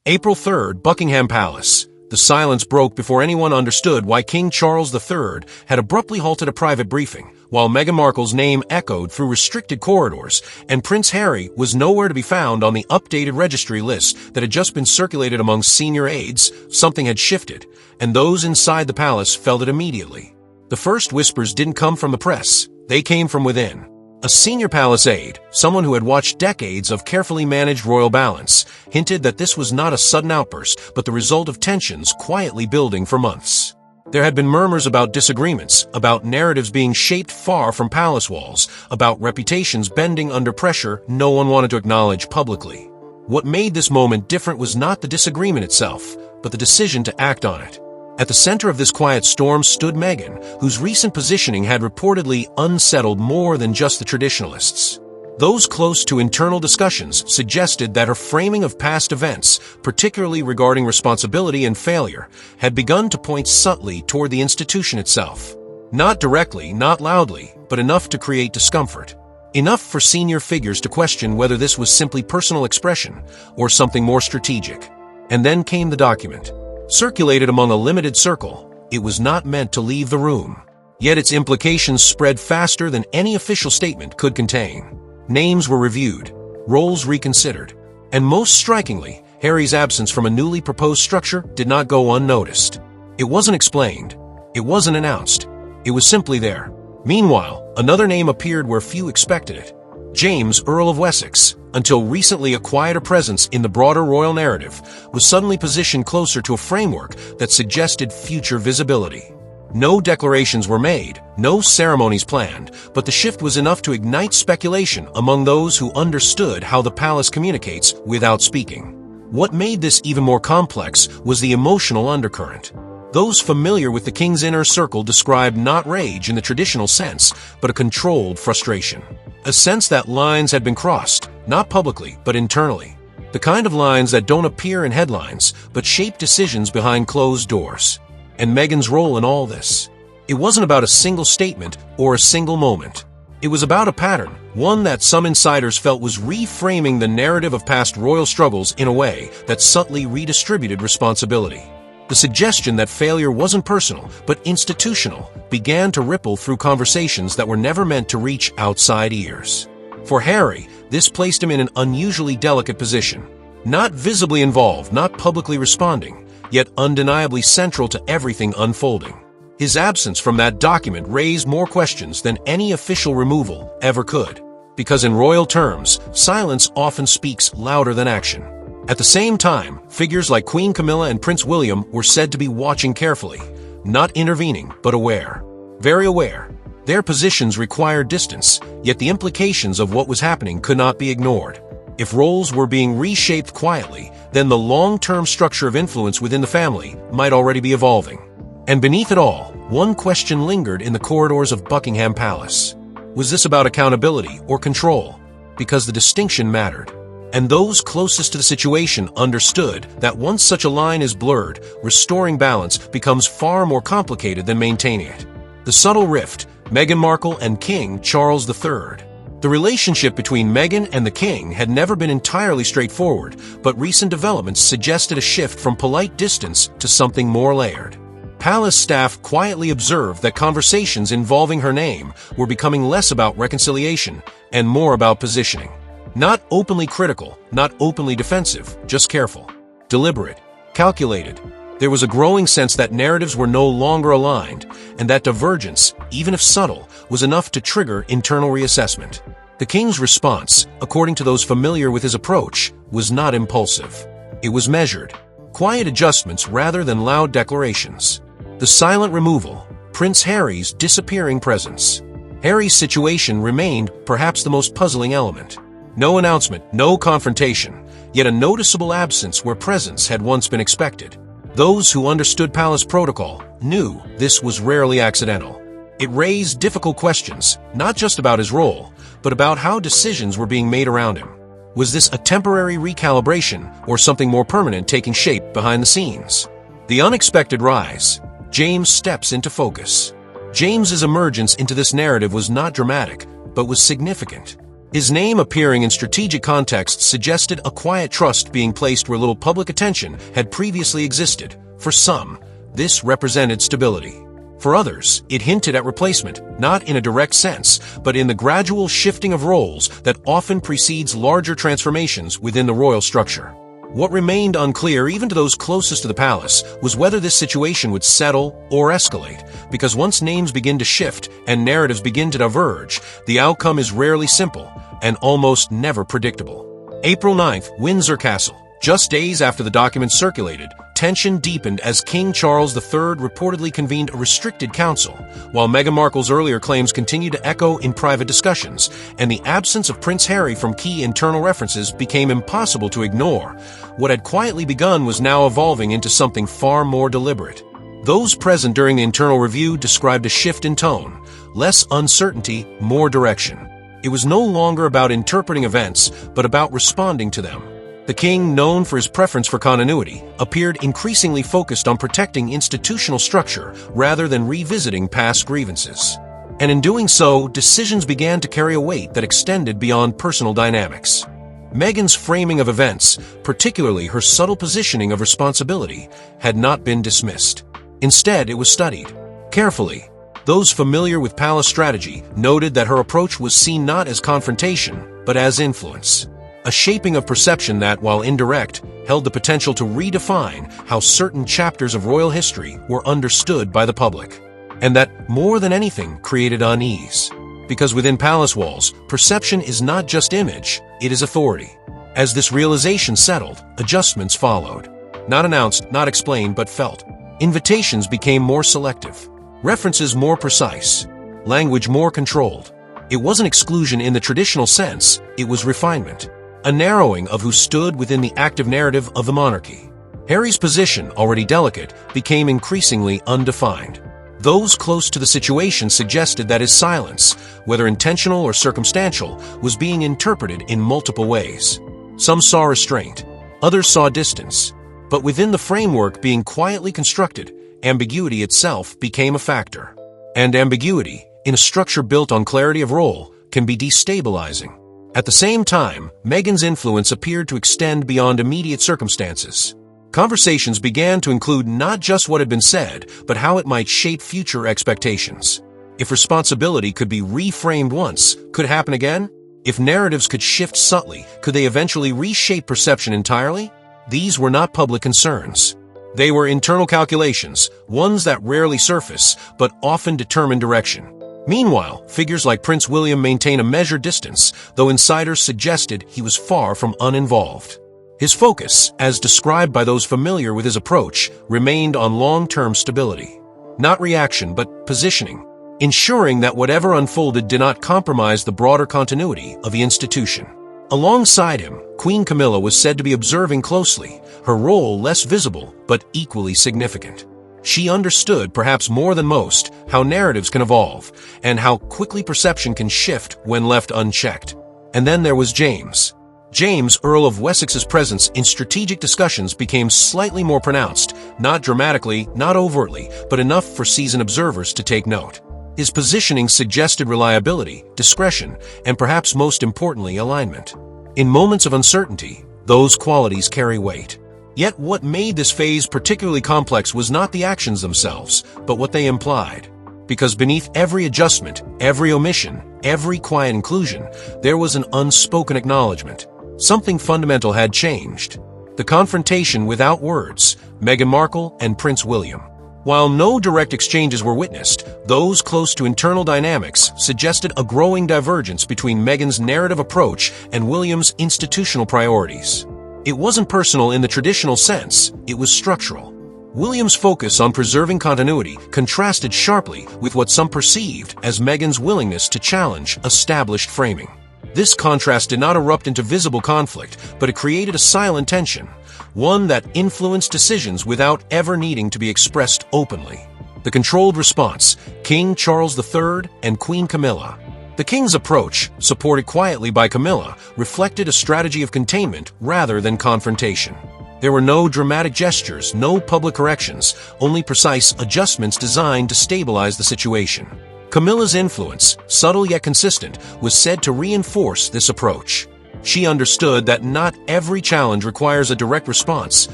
April 3rd, Buckingham Palace. The silence broke before anyone understood why King Charles III had abruptly halted a private briefing, while Meghan Markle's name echoed through restricted corridors, and Prince Harry was nowhere to be found on the updated registry list that had just been circulated among senior aides. Something had shifted, and those inside the palace felt it immediately. The first whispers didn't come from the press, they came from within. A senior palace aide, someone who had watched decades of carefully managed royal balance, hinted that this was not a sudden outburst, but the result of tensions quietly building for months. There had been murmurs about disagreements, about narratives being shaped far from palace walls, about reputations bending under pressure no one wanted to acknowledge publicly. What made this moment different was not the disagreement itself, but the decision to act on it. At the center of this quiet storm stood Meghan, whose recent positioning had reportedly unsettled more than just the traditionalists. Those close to internal discussions suggested that her framing of past events, particularly regarding responsibility and failure, had begun to point subtly toward the institution itself. Not directly, not loudly, but enough to create discomfort. Enough for senior figures to question whether this was simply personal expression or something more strategic. And then came the document. Circulated among a limited circle, it was not meant to leave the room. Yet its implications spread faster than any official statement could contain. Names were reviewed, roles reconsidered, and most strikingly, Harry's absence from a newly proposed structure did not go unnoticed. It wasn't explained. It wasn't announced. It was simply there. Meanwhile, another name appeared where few expected it. James, Earl of Wessex, until recently a quieter presence in the broader royal narrative, was suddenly positioned closer to a framework that suggested future visibility. No declarations were made, no ceremonies planned, but the shift was enough to ignite speculation among those who understood how the palace communicates without speaking. What made this even more complex was the emotional undercurrent. Those familiar with the king's inner circle described not rage in the traditional sense, but a controlled frustration. A sense that lines had been crossed, not publicly, but internally. The kind of lines that don't appear in headlines, but shape decisions behind closed doors. And Meghan's role in all this. It wasn't about a single statement or a single moment. It was about a pattern, one that some insiders felt was reframing the narrative of past royal struggles in a way that subtly redistributed responsibility. The suggestion that failure wasn't personal, but institutional, began to ripple through conversations that were never meant to reach outside ears. For Harry, this placed him in an unusually delicate position. Not visibly involved, not publicly responding, yet undeniably central to everything unfolding. His absence from that document raised more questions than any official removal ever could. Because in royal terms, silence often speaks louder than action. At the same time, figures like Queen Camilla and Prince William were said to be watching carefully, not intervening, but aware. Very aware. Their positions required distance, yet the implications of what was happening could not be ignored. If roles were being reshaped quietly, then the long-term structure of influence within the family might already be evolving. And beneath it all, one question lingered in the corridors of Buckingham Palace. Was this about accountability or control? Because the distinction mattered. And those closest to the situation understood that once such a line is blurred, restoring balance becomes far more complicated than maintaining it. The subtle rift, Meghan Markle and King Charles III. The relationship between Meghan and the king had never been entirely straightforward, but recent developments suggested a shift from polite distance to something more layered. Palace staff quietly observed that conversations involving her name were becoming less about reconciliation and more about positioning. Not openly critical, not openly defensive, just careful, deliberate, calculated. There was a growing sense that narratives were no longer aligned, and that divergence, even if subtle, was enough to trigger internal reassessment. The king's response, according to those familiar with his approach, was not impulsive. It was measured. Quiet adjustments rather than loud declarations. The silent removal, Prince Harry's disappearing presence. Harry's situation remained perhaps the most puzzling element. No announcement, no confrontation, yet a noticeable absence where presence had once been expected. Those who understood palace protocol knew this was rarely accidental. It raised difficult questions, not just about his role, but about how decisions were being made around him. Was this a temporary recalibration or something more permanent taking shape behind the scenes? The unexpected rise. James steps into focus. James's emergence into this narrative was not dramatic, but was significant. His name appearing in strategic contexts suggested a quiet trust being placed where little public attention had previously existed. For some, this represented stability. For others, it hinted at replacement, not in a direct sense, but in the gradual shifting of roles that often precedes larger transformations within the royal structure. What remained unclear, even to those closest to the palace, was whether this situation would settle or escalate, because once names begin to shift and narratives begin to diverge, the outcome is rarely simple and almost never predictable. April 9th, Windsor Castle. Just days after the documents circulated, tension deepened as King Charles III reportedly convened a restricted council, while Meghan Markle's earlier claims continued to echo in private discussions, and the absence of Prince Harry from key internal references became impossible to ignore. What had quietly begun was now evolving into something far more deliberate. Those present during the internal review described a shift in tone, less uncertainty, more direction. It was no longer about interpreting events, but about responding to them. The king, known for his preference for continuity, appeared increasingly focused on protecting institutional structure rather than revisiting past grievances. And in doing so, decisions began to carry a weight that extended beyond personal dynamics. Meghan's framing of events, particularly her subtle positioning of responsibility, had not been dismissed. Instead, it was studied carefully. Those familiar with palace strategy noted that her approach was seen not as confrontation, but as influence. A shaping of perception that, while indirect, held the potential to redefine how certain chapters of royal history were understood by the public. And that, more than anything, created unease. Because within palace walls, perception is not just image, it is authority. As this realization settled, adjustments followed. Not announced, not explained, but felt. Invitations became more selective. References more precise. Language more controlled. It wasn't exclusion in the traditional sense, it was refinement. A narrowing of who stood within the active narrative of the monarchy. Harry's position, already delicate, became increasingly undefined. Those close to the situation suggested that his silence, whether intentional or circumstantial, was being interpreted in multiple ways. Some saw restraint, others saw distance. But within the framework being quietly constructed, ambiguity itself became a factor. And ambiguity, in a structure built on clarity of role, can be destabilizing. At the same time, Meghan's influence appeared to extend beyond immediate circumstances. Conversations began to include not just what had been said, but how it might shape future expectations. If responsibility could be reframed once, could it happen again? If narratives could shift subtly, could they eventually reshape perception entirely? These were not public concerns. They were internal calculations, ones that rarely surface, but often determine direction. Meanwhile, figures like Prince William maintain a measured distance, though insiders suggested he was far from uninvolved. His focus, as described by those familiar with his approach, remained on long-term stability. Not reaction, but positioning, ensuring that whatever unfolded did not compromise the broader continuity of the institution. Alongside him, Queen Camilla was said to be observing closely, her role less visible but equally significant. She understood, perhaps more than most, how narratives can evolve, and how quickly perception can shift when left unchecked. And then there was James. James, Earl of Wessex's presence in strategic discussions became slightly more pronounced, not dramatically, not overtly, but enough for seasoned observers to take note. His positioning suggested reliability, discretion, and perhaps most importantly, alignment. In moments of uncertainty, those qualities carry weight. Yet what made this phase particularly complex was not the actions themselves, but what they implied. Because beneath every adjustment, every omission, every quiet inclusion, there was an unspoken acknowledgement. Something fundamental had changed. The confrontation without words, Meghan Markle and Prince William. While no direct exchanges were witnessed, those close to internal dynamics suggested a growing divergence between Meghan's narrative approach and William's institutional priorities. It wasn't personal in the traditional sense, it was structural. William's focus on preserving continuity contrasted sharply with what some perceived as Meghan's willingness to challenge established framing. This contrast did not erupt into visible conflict, but it created a silent tension, one that influenced decisions without ever needing to be expressed openly. The controlled response, King Charles III and Queen Camilla. The king's approach, supported quietly by Camilla, reflected a strategy of containment rather than confrontation. There were no dramatic gestures, no public corrections, only precise adjustments designed to stabilize the situation. Camilla's influence, subtle yet consistent, was said to reinforce this approach. She understood that not every challenge requires a direct response.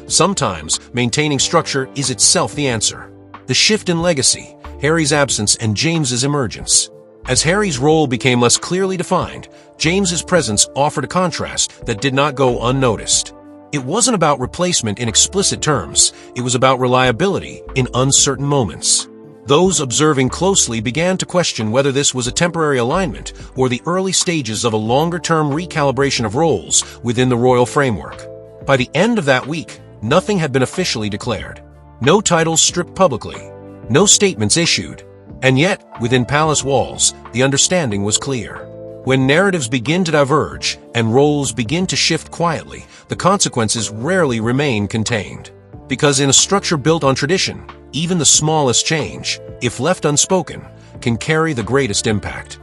Sometimes, maintaining structure is itself the answer. The shift in legacy, Harry's absence and James's emergence. As Harry's role became less clearly defined, James's presence offered a contrast that did not go unnoticed. It wasn't about replacement in explicit terms, it was about reliability in uncertain moments. Those observing closely began to question whether this was a temporary alignment or the early stages of a longer-term recalibration of roles within the royal framework. By the end of that week, nothing had been officially declared. No titles stripped publicly, no statements issued. And yet, within palace walls, the understanding was clear. When narratives begin to diverge and roles begin to shift quietly, the consequences rarely remain contained. Because in a structure built on tradition, even the smallest change, if left unspoken, can carry the greatest impact.